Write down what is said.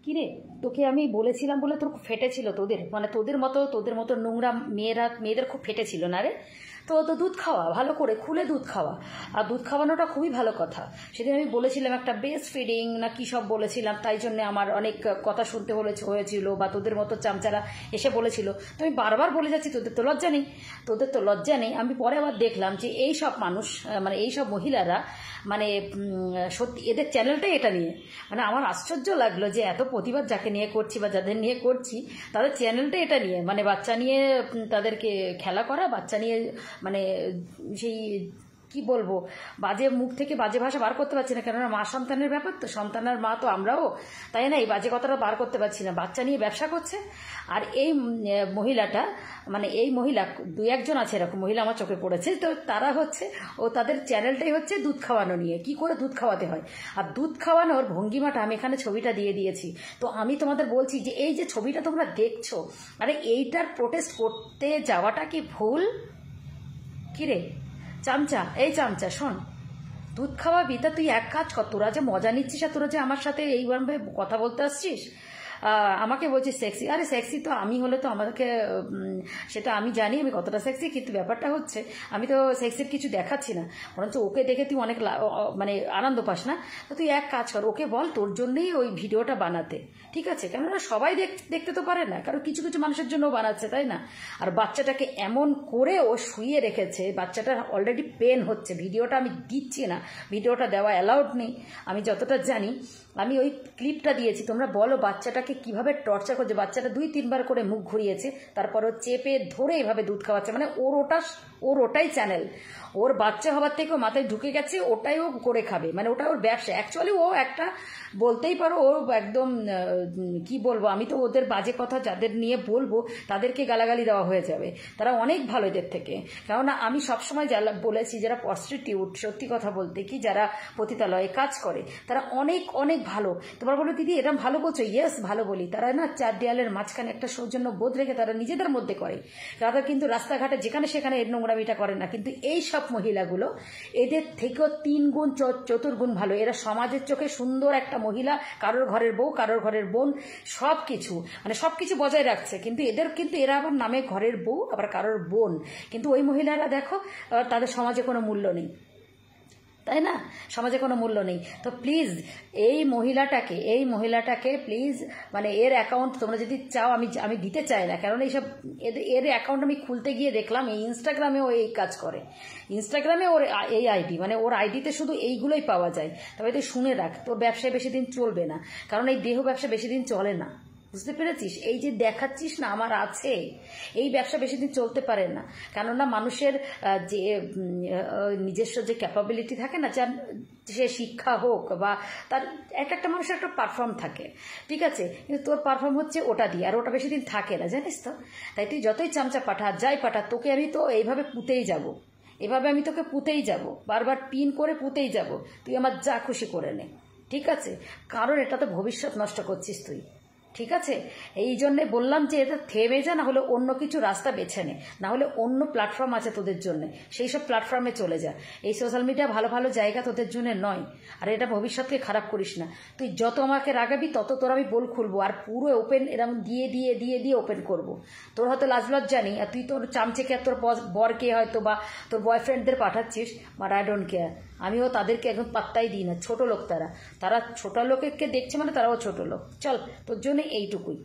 কিরে, তোকে আমি বলেছিলাম বলে তোর ফেটেছিল, তোদের মানে তোদের মতো নোংরা মেয়েদের খুব ফেটেছিল না রে। তো দুধ খাওয়া, ভালো করে খুলে দুধ খাওয়া, আর দুধ খাওয়ানোটা খুবই ভালো কথা। সেদিন আমি বলেছিলাম একটা ব্রেস্ট ফিডিং না কী সব বলেছিলাম, তাই জন্য আমার অনেক কথা শুনতে হয়েছিল, বা তোদের মতো চামচারা এসে বলেছিল। তো আমি বারবার বলে যাচ্ছি তোদের তো লজ্জা নেই। আমি পরে আবার দেখলাম যে এই সব মানুষ মানে এই সব মহিলারা মানে সত্যি এদের চ্যানেলটাই এটা নিয়ে, মানে আমার আশ্চর্য লাগলো যে এত প্রতিবাদ যাকে নিয়ে করছি বা যাদের নিয়ে করছি তাদের চ্যানেলটা এটা নিয়ে, মানে বাচ্চা নিয়ে তাদেরকে খেলা করা, বাচ্চা নিয়ে মানে সেই কি বলবো, বাজে মুখ থেকে বাজে ভাষা বার করতে পারছি না, কেননা মা সন্তানের ব্যাপার তো, সন্তানের মা তো আমরাও, তাই না? এই বাজে কথাটা বার করতে পারছি না। বাচ্চা নিয়ে ব্যবসা করছে। আর এই মহিলাটা মানে এই মহিলা 2-1 জন আছে এরকম মহিলা আমার চোখে পড়েছে, তো তারা হচ্ছে তাদের চ্যানেলটাই হচ্ছে দুধ খাওয়ানো নিয়ে, কি করে দুধ খাওয়াতে হয়। আর দুধ খাওয়ানোর ভঙ্গিমাটা আমি এখানে ছবিটা দিয়ে দিয়েছি। তো আমি তোমাদের বলছি যে এই যে ছবিটা তোমরা দেখছো, আরে এইটার প্রোটেস্ট করতে যাওয়াটা কি ভুল? কিরে চামচা, এই চামচা শোন, দুধ খাওয়াবি তা তুই এক কাজ কর, তোরা যে মজা নিচ্ছিস আর তোরা যে আমার সাথে এইভাবে কথা বলতে আসছিস, আমাকে বলছিস সেক্সি। আরে সেক্সি তো আমি হলে তো আমাকে সেটা আমি জানি আমি কতটা সেক্সি, কিন্তু ব্যাপারটা হচ্ছে আমি তো সেক্সির কিছু দেখাচ্ছি না, বরঞ্চ ওকে দেখে তুই অনেক মানে আনন্দ পাস না। তো তুই এক কাজ কর, ওকে বল তোর জন্যই ওই ভিডিওটা বানাতে, ঠিক আছে? কেননা সবাই দেখতে তো পারে না, কারণ কিছু কিছু মানুষের জন্য বানাচ্ছে, তাই না? আর বাচ্চাটাকে এমন করে ও শুইয়ে রেখেছে, বাচ্চাটার অলরেডি পেন হচ্ছে। ভিডিওটা আমি দিচ্ছি না, ভিডিওটা দেওয়া অ্যালাউড নেই আমি যতটা জানি। আমি ওই ক্লিপটা দিয়েছি, তোমরা বলো বাচ্চাটাকে কিভাবে টর্চার করছে। বাচ্চাটা 2-3 বার করে মুখ ঘুরিয়েছে, তারপর ও চেপে ধরে এইভাবে দুধ খাওয়াচ্ছে। মানে ওর ওটাই চ্যানেল, ওর বাচ্চা হবার থেকেও মাথায় ঢুকে গেছে ওটাই ও করে খাবে, মানে ওটা ওর ব্যবসা। অ্যাকচুয়ালি ও একটা বলতেই পারো ও একদম কি বলবো, আমি তো ওদের বাজে কথা যাদের নিয়ে বলবো তাদেরকে গালাগালি দেওয়া হয়ে যাবে, তারা অনেক ভালো এদের থেকে। কেননা আমি সবসময় বলেছি যারা প্রস্টিটিউট, সত্যি কথা বলতে কি যারা পতিতালয়ে কাজ করে তারা অনেক অনেক ভালো। তোমরা বলো দিদি এরকম ভালো বলছো, ইয়েস ভালো বলি। তারা না 4 দেয়ালের মাঝখানে একটা সৌজন্য বোধ রেখে তারা নিজেদের মধ্যে করে, তারা কিন্তু রাস্তাঘাটে যেখানে সেখানে এর নোংরামিটা করে না। কিন্তু এই সব মহিলাগুলো এদের থেকেও 3 গুণ 4 গুণ ভালো। এরা সমাজের চোখে সুন্দর একটা মহিলা, কারোর ঘরের বউ, কারোর ঘরের বোন, সব কিছু মানে সব কিছু বজায় রাখছে। কিন্তু এরা আবার নামে ঘরের বউ, আবার কারোর বোন। কিন্তু ওই মহিলারা দেখো তাদের সমাজে কোনো মূল্য নেই, তাই না? সমাজে কোনো মূল্য নেই। তো প্লিজ এই মহিলাটাকে প্লিজ মানে এর অ্যাকাউন্ট তোমরা যদি চাও, আমি দিতে চাই না, কারণ এইসব এর অ্যাকাউন্ট আমি খুলতে গিয়ে দেখলাম এই ইনস্টাগ্রামেও এই কাজ করে। ইনস্টাগ্রামে ওর এই আইডি, মানে ওর আইডিতে শুধু এইগুলোই পাওয়া যায়। তবে তুই শুনে রাখ, তোর ব্যবসায় বেশি দিন চলবে না, কারণ এই দেহ ব্যবসা বেশি দিন চলে না, বুঝতে পেরেছিস? এই যে দেখাচ্ছিস না আমার আছে, এই ব্যবসা বেশি দিন চলতে পারে না। কেননা মানুষের যে নিজস্ব যে ক্যাপাবিলিটি থাকে না, যার সে শিক্ষা হোক বা তার একটা মানুষের একটা পারফর্ম থাকে, ঠিক আছে? কিন্তু তোর পারফর্ম হচ্ছে ওটা দিয়ে, আর ওটা বেশি দিন থাকে না, জানিস তো? তাই তুই যতই চামচা পাঠা, যাই পাঠা, তোকে আমি তো এইভাবে পুঁতেই যাব, এভাবে আমি তোকে পুঁতেই যাব, বারবার পিন করে পুঁতেই যাব। তুই আমার যা খুশি করে নে, ঠিক আছে? কারণ এটা তো ভবিষ্যৎ নষ্ট করছিস তুই, ঠিক আছে? এই জন্যে বললাম যে এটা থেমে যা, না হলে অন্য কিছু রাস্তা বেছে নে, না হলে অন্য প্ল্যাটফর্ম আছে তোদের জন্য, সেই সব প্ল্যাটফর্মে চলে যা। এই সোশ্যাল মিডিয়া ভালো ভালো জায়গা তোদের জন্য নয়। আর এটা ভবিষ্যৎকে খারাপ করিস না। তুই যত আমাকে রাগাবি তত তোর আমি বোল খুলবো, আর পুরো ওপেন এরকম দিয়ে ওপেন করব। তোর হয়তো লাজ লজ্জা নেই, আর তুই তোর চামচেকে আর তোর বরকে হয়তো বা তোর বয়ফ্রেন্ডদের পাঠাচ্ছিস, বাট আই ডোন্ট কেয়ার। আমিও তাদেরকে একদম পাত্তাই দিই না। ছোট লোক তারা ছোট লোককে দেখছে মানে তারাও ছোট লোক। চল, তোর জন্য এইটুকুই।